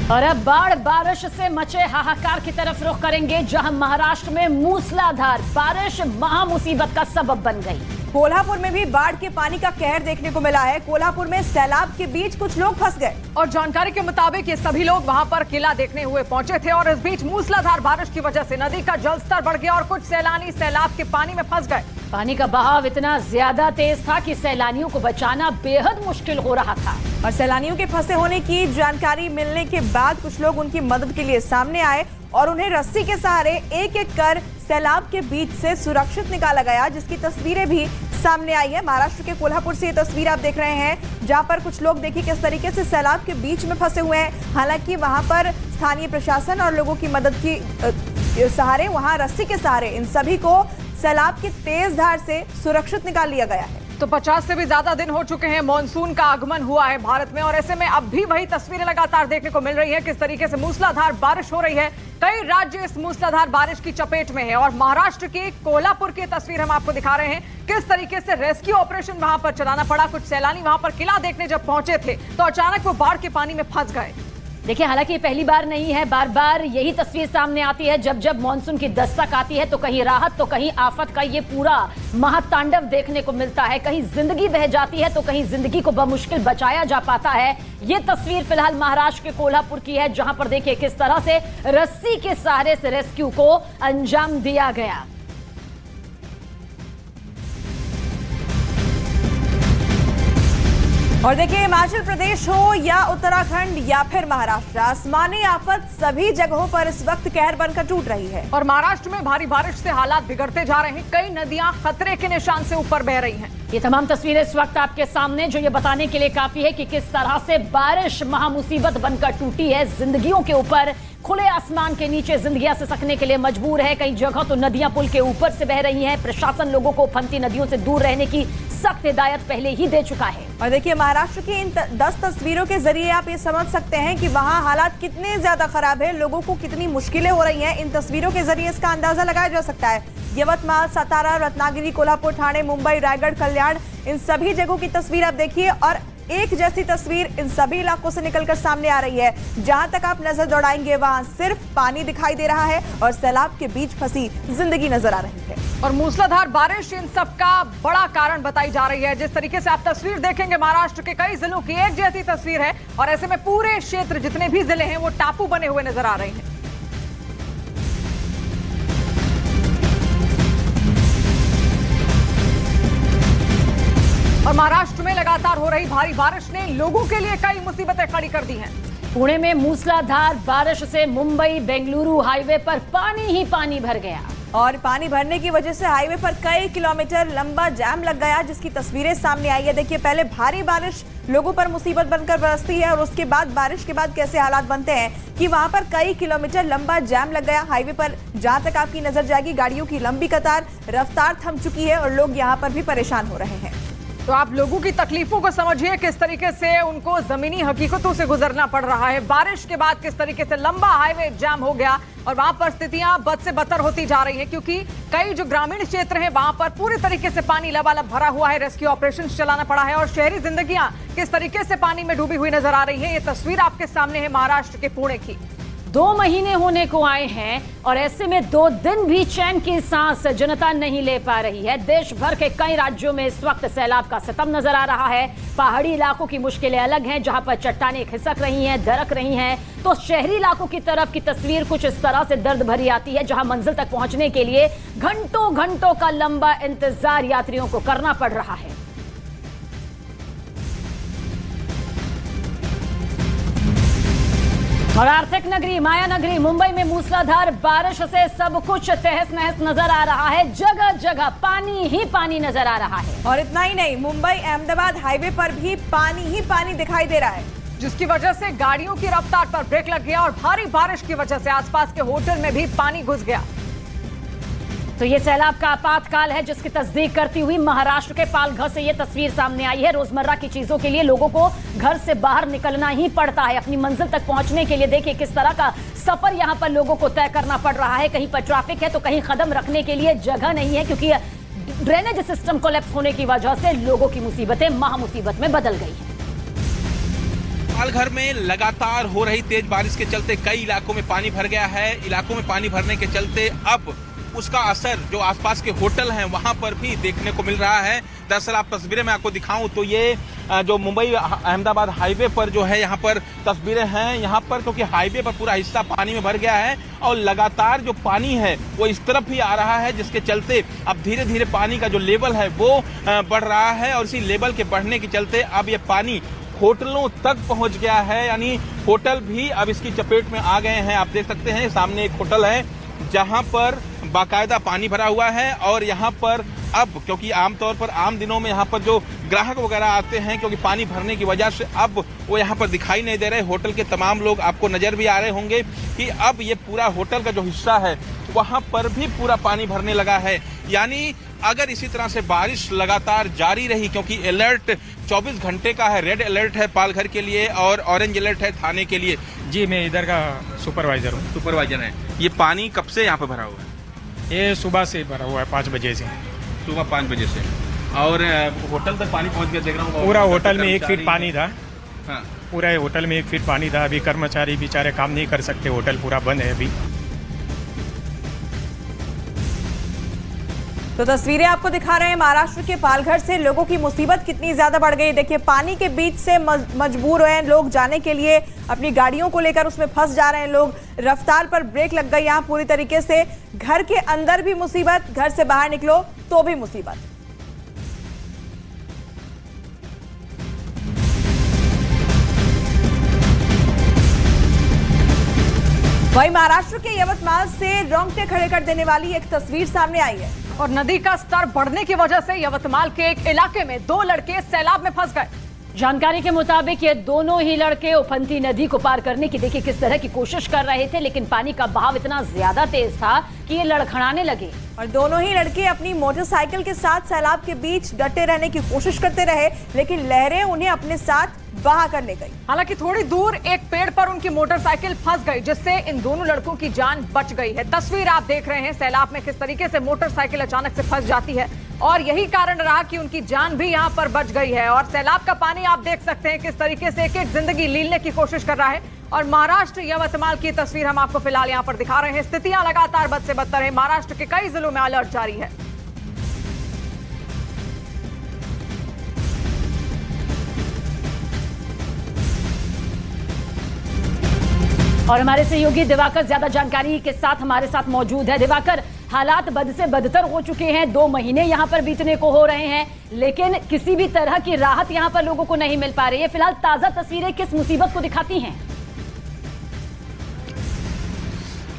और अब बाढ़ बारिश से मचे हाहाकार की तरफ रुख करेंगे, जहां महाराष्ट्र में मूसलाधार बारिश महामुसीबत का सबब बन गई। कोल्हापुर में भी बाढ़ के पानी का कहर देखने को मिला है। कोल्हापुर में सैलाब के बीच कुछ लोग फंस गए और जानकारी के मुताबिक ये सभी लोग वहां पर किला देखने हुए पहुंचे थे और इस बीच मूसलाधार बारिश की वजह से नदी का जलस्तर बढ़ गया और कुछ सैलानी सैलाब के पानी में फंस गए। पानी का बहाव इतना ज्यादा तेज था कि सैलानियों को बचाना बेहद मुश्किल हो रहा था। और सैलानियों के फंसे होने की जानकारी मिलने के बाद कुछ लोग उनकी मदद के लिए सामने आए और उन्हें रस्सी के सहारे एक एक कर सैलाब के बीच से सुरक्षित निकाला गया, जिसकी तस्वीरें भी सामने आई है। महाराष्ट्र के कोल्हापुर से ये तस्वीर आप देख रहे हैं, जहां पर कुछ लोग देखिए किस तरीके से सैलाब के बीच में फंसे हुए हैं। हालांकि वहां पर स्थानीय प्रशासन और लोगों की मदद की सहारे, वहां रस्सी के सहारे इन सभी को सैलाब की तेज धार से सुरक्षित निकाल लिया गया है। तो 50 से भी ज्यादा दिन हो चुके हैं मॉनसून का आगमन हुआ है भारत में और ऐसे में अब भी वही तस्वीरें लगातार देखने को मिल रही है, किस तरीके से मूसलाधार बारिश हो रही है। कई राज्य इस मूसलाधार बारिश की चपेट में है और महाराष्ट्र की कोल्हापुर की तस्वीर हम आपको दिखा रहे हैं, किस तरीके से रेस्क्यू ऑपरेशन वहां पर चलाना पड़ा। कुछ सैलानी वहां पर किला देखने जब पहुंचे थे तो अचानक वो बाढ़ के पानी में फंस गए। देखिए, हालांकि पहली बार नहीं है, बार बार यही तस्वीर सामने आती है। जब जब मॉनसून की दस्तक आती है तो कहीं राहत तो कहीं आफत का ये पूरा महातांडव देखने को मिलता है। कहीं जिंदगी बह जाती है तो कहीं जिंदगी को बमुश्किल बचाया जा पाता है। ये तस्वीर फिलहाल महाराष्ट्र के कोल्हापुर की है, जहां पर देखिए किस तरह से रस्सी के सहारे से रेस्क्यू को अंजाम दिया गया। और देखिए, हिमाचल प्रदेश हो या उत्तराखंड या फिर महाराष्ट्र, आसमानी आफत सभी जगहों पर इस वक्त कहर बनकर टूट रही है। और महाराष्ट्र में भारी बारिश से हालात बिगड़ते जा रहे हैं। कई नदियां खतरे के निशान से ऊपर बह रही हैं। ये तमाम तस्वीरें इस वक्त आपके सामने, जो ये बताने के लिए काफी है कि किस तरह से बारिश महामुसीबत बनकर टूटी है। जिंदगियों के ऊपर, खुले आसमान के नीचे जिंदगियां सिसकने के लिए मजबूर है। कई जगह तो नदियां पुल के ऊपर से बह रही हैं। प्रशासन लोगों को उफनती नदियों से दूर रहने की सख्त हिदायत पहले ही दे चुका है। और देखिए, महाराष्ट्र की इन 10 तस्वीरों के जरिए आप ये समझ सकते हैं कि वहां हालात कितने ज्यादा खराब है, लोगों को कितनी मुश्किलें हो रही हैं। इन तस्वीरों के जरिए इसका अंदाजा लगाया जा सकता है। यवतमाल, सातारा, रत्नागिरी, कोल्हापुर, ठाणे, मुंबई, रायगढ़, कल्याण, इन सभी जगहों की तस्वीर आप देखिए और एक जैसी तस्वीर इन सभी इलाकों से निकलकर सामने आ रही है। जहां तक आप नजर दौड़ाएंगे वहां सिर्फ पानी दिखाई दे रहा है और सैलाब के बीच फंसी जिंदगी नजर आ रही है। और मूसलाधार बारिश इन सब का बड़ा कारण बताई जा रही है। जिस तरीके से आप तस्वीर देखेंगे, महाराष्ट्र के कई जिलों की एक जैसी तस्वीर है और ऐसे में पूरे क्षेत्र, जितने भी जिले हैं, वो टापू बने हुए नजर आ रहे हैं। और महाराष्ट्र में लगातार हो रही भारी बारिश ने लोगों के लिए कई मुसीबतें खड़ी कर दी हैं। पुणे में मूसलाधार बारिश से मुंबई बेंगलुरु हाईवे पर पानी ही पानी भर गया और पानी भरने की वजह से हाईवे पर कई किलोमीटर लंबा जाम लग गया, जिसकी तस्वीरें सामने आई है। देखिए, पहले भारी बारिश लोगों पर मुसीबत बनकर बरसती है और उसके बाद बारिश के बाद कैसे हालात बनते हैं कि वहां पर कई किलोमीटर लंबा जाम लग गया हाईवे पर। जहां तक आपकी नजर जाएगी, गाड़ियों की लंबी कतार, रफ्तार थम चुकी है और लोग यहाँ पर भी परेशान हो रहे हैं। तो आप लोगों की तकलीफों को समझिए, किस तरीके से उनको जमीनी हकीकतों से गुजरना पड़ रहा है। बारिश के बाद किस तरीके से लंबा हाईवे जाम हो गया और वहां पर स्थितियां बद से बदतर होती जा रही हैं, क्योंकि कई जो ग्रामीण क्षेत्र हैं वहां पर पूरी तरीके से पानी लबालब भरा हुआ है। रेस्क्यू ऑपरेशन चलाना पड़ा है और शहरी जिंदगियां किस तरीके से पानी में डूबी हुई नजर आ रही है। ये तस्वीर आपके सामने है महाराष्ट्र के पुणे की। 2 महीने होने को आए हैं और ऐसे में 2 दिन भी चैन की सांस जनता नहीं ले पा रही है। देश भर के कई राज्यों में इस वक्त सैलाब का सितम नजर आ रहा है। पहाड़ी इलाकों की मुश्किलें अलग हैं, जहां पर चट्टानें खिसक रही हैं, दरक रही हैं, तो शहरी इलाकों की तरफ की तस्वीर कुछ इस तरह से दर्द भरी आती है, जहां मंजिल तक पहुंचने के लिए घंटों घंटों का लंबा इंतजार यात्रियों को करना पड़ रहा है। और आर्थिक नगरी, माया नगरी मुंबई में मूसलाधार बारिश से सब कुछ तहस नहस नजर आ रहा है। जगह जगह पानी ही पानी नजर आ रहा है। और इतना ही नहीं, मुंबई अहमदाबाद हाईवे पर भी पानी ही पानी दिखाई दे रहा है, जिसकी वजह से गाड़ियों की रफ्तार पर ब्रेक लग गया और भारी बारिश की वजह से आसपास के होटल में भी पानी घुस गया। तो ये सैलाब का आपातकाल है, जिसकी तस्दीक करती हुई महाराष्ट्र के पालघर से ये तस्वीर सामने आई है। रोजमर्रा की चीजों के लिए लोगों को घर से बाहर निकलना ही पड़ता है अपनी मंजिल तक पहुंचने के लिए। देखिए किस तरह का सफर यहाँ पर लोगों को तय करना पड़ रहा है। कहीं पर ट्रैफिक है तो कहीं कदम रखने के लिए जगह नहीं है, क्योंकि ड्रेनेज सिस्टम कोलैप्स होने की वजह से लोगों की मुसीबतें महामुसीबत में बदल गई है। पालघर में लगातार हो रही तेज बारिश के चलते कई इलाकों में पानी भर गया है। इलाकों में पानी भरने के चलते अब उसका असर जो आसपास के होटल हैं वहां पर भी देखने को मिल रहा है। दरअसल आप तस्वीरें मैं आपको दिखाऊं तो ये जो मुंबई अहमदाबाद हाईवे पर जो है यहाँ पर तस्वीरें हैं। यहाँ पर क्योंकि हाईवे पर पूरा हिस्सा पानी में भर गया है और लगातार जो पानी है वो इस तरफ ही आ रहा है, जिसके चलते अब धीरे धीरे पानी का जो लेवल है वो बढ़ रहा है और इसी लेवल के बढ़ने के चलते अब ये पानी होटलों तक पहुंच गया है। यानी होटल भी अब इसकी चपेट में आ गए हैं। आप देख सकते हैं सामने एक होटल है जहां पर बाकायदा पानी भरा हुआ है और यहां पर अब क्योंकि आमतौर पर आम दिनों में यहाँ पर जो ग्राहक वगैरह आते हैं क्योंकि पानी भरने की वजह से अब वो यहाँ पर दिखाई नहीं दे रहे। होटल के तमाम लोग आपको नजर भी आ रहे होंगे कि अब ये पूरा होटल का जो हिस्सा है वहां पर भी पूरा पानी भरने लगा है। यानी अगर इसी तरह से बारिश लगातार जारी रही, क्योंकि अलर्ट 24 घंटे का है, रेड अलर्ट है पालघर के लिए और ऑरेंज अलर्ट है थाने के लिए। जी मैं इधर का सुपरवाइजर हूँ। सुपरवाइजर है। ये पानी कब से यहाँ पे भरा हुआ है? ये सुबह से भरा हुआ है 5 बजे से। सुबह 5 बजे से। और होटल तक पानी पहुँच गया देख रहा हूँ। पूरा होटल में 1 फीट पानी था। हाँ। पूरा होटल में 1 फीट पानी था। अभी कर्मचारी बेचारे काम नहीं कर सकते, होटल पूरा बंद है अभी। तो तस्वीरें आपको दिखा रहे हैं महाराष्ट्र के पालघर से। लोगों की मुसीबत कितनी ज्यादा बढ़ गई। देखिए पानी के बीच से मजबूर हैं लोग जाने के लिए, अपनी गाड़ियों को लेकर उसमें फंस जा रहे हैं लोग। रफ्तार पर ब्रेक लग गई यहाँ पूरी तरीके से। घर के अंदर भी मुसीबत, घर से बाहर निकलो तो भी मुसीबत। वहीं महाराष्ट्र के यवतमाल से रोंगटे खड़े कर देने वाली एक तस्वीर सामने आई है और नदी का स्तर बढ़ने की वजह से यवतमाल के एक इलाके में 2 लड़के सैलाब में फंस गए। जानकारी के मुताबिक ये दोनों ही लड़के उफनती नदी को पार करने की देखिए किस तरह की कोशिश कर रहे थे, लेकिन पानी का बहाव इतना ज्यादा तेज था कि ये लड़खड़ाने लगे और दोनों ही लड़के अपनी मोटरसाइकिल के साथ सैलाब के बीच डटे रहने की कोशिश करते रहे, लेकिन लहरें उन्हें अपने साथ बहा कर ले गई। हालांकि थोड़ी दूर एक पेड़ पर उनकी मोटरसाइकिल फंस गई, जिससे इन दोनों लड़कों की जान बच गई है। तस्वीर आप देख रहे हैं सैलाब में किस तरीके से मोटरसाइकिल अचानक से फंस जाती है और यही कारण रहा कि उनकी जान भी यहां पर बच गई है। और सैलाब का पानी आप देख सकते हैं किस तरीके से एक एक जिंदगी लीलने की कोशिश कर रहा है। और महाराष्ट्र यवतमाल की तस्वीर हम आपको फिलहाल यहां पर दिखा रहे हैं। स्थितियां लगातार बद से बदतर है। महाराष्ट्र के कई जिलों में अलर्ट जारी है। और हमारे सहयोगी दिवाकर ज्यादा जानकारी के साथ हमारे साथ मौजूद है। दिवाकर, हालात बद से बदतर हो चुके हैं, 2 महीने यहां पर बीतने को हो रहे हैं, लेकिन किसी भी तरह की राहत यहां पर लोगों को नहीं मिल पा रही है। फिलहाल ताजा तस्वीरें किस मुसीबत को दिखाती हैं?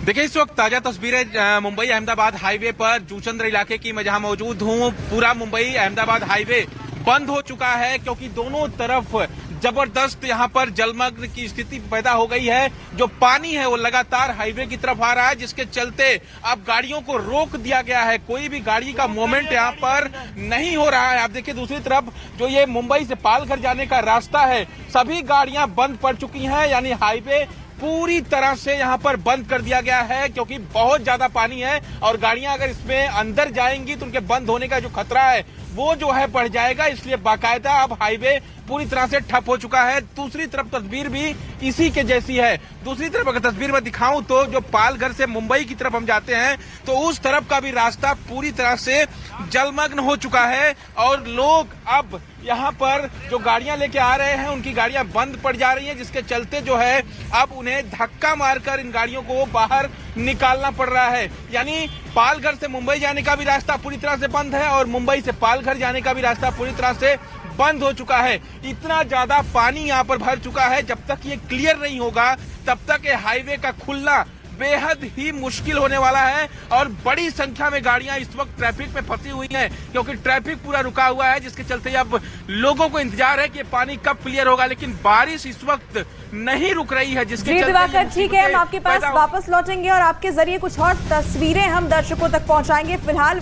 देखिए इस वक्त ताजा तस्वीरें मुंबई अहमदाबाद हाईवे पर जूचंद्र इलाके की मैं जहां मौजूद हूं। पूरा मुंबई अहमदाबाद हाईवे बंद हो चुका है क्योंकि दोनों तरफ जबरदस्त यहां पर जलमग्न की स्थिति पैदा हो गई है। जो पानी है वो लगातार हाईवे की तरफ आ रहा है, जिसके चलते अब गाड़ियों को रोक दिया गया है। कोई भी गाड़ी का मूवमेंट यहां पर नहीं हो रहा है। आप देखिए दूसरी तरफ जो ये मुंबई से पालघर जाने का रास्ता है, सभी गाड़ियां बंद पड़ चुकी हैं। यानी हाईवे पूरी तरह से यहां पर बंद कर दिया गया है क्योंकि बहुत ज्यादा पानी है और गाड़ियां अगर इसमें अंदर जाएंगी तो उनके बंद होने का जो खतरा है वो जो है बढ़ जाएगा। इसलिए बाकायदा अब हाईवे पूरी तरह से ठप हो चुका है। दूसरी तरफ तस्वीर भी इसी के जैसी है। दूसरी तरफ अगर तस्वीर में दिखाऊं तो जो पालघर से मुंबई की तरफ हम जाते हैं तो उस तरफ का भी रास्ता पूरी तरह से जलमग्न हो चुका है और लोग अब यहाँ पर जो गाड़ियां लेके आ रहे हैं उनकी गाड़ियां बंद पड़ जा रही हैं, जिसके चलते जो है अब उन्हें धक्का मारकर इन गाड़ियों को बाहर निकालना पड़ रहा है। यानी पालघर से मुंबई जाने का भी रास्ता पूरी तरह से बंद है और मुंबई से पालघर जाने का भी रास्ता पूरी तरह से बंद हो चुका है। इतना ज्यादा पानी यहाँ पर भर चुका है, जब तक ये क्लियर नहीं होगा तब तक ये हाईवे का खुलना बेहद ही मुश्किल होने वाला है। और बड़ी संख्या में गाड़ियां इस वक्त ट्रैफिक में फंसी हुई हैं क्योंकि ट्रैफिक पूरा रुका हुआ है, जिसके चलते अब लोगों को इंतजार है कि पानी कब क्लियर होगा, लेकिन बारिश इस वक्त नहीं रुक रही है, जिसके दिवाकर ठीक है, हम आपके पास वापस लौटेंगे और आपके जरिए कुछ और तस्वीरें हम दर्शकों तक पहुंचाएंगे। फिलहाल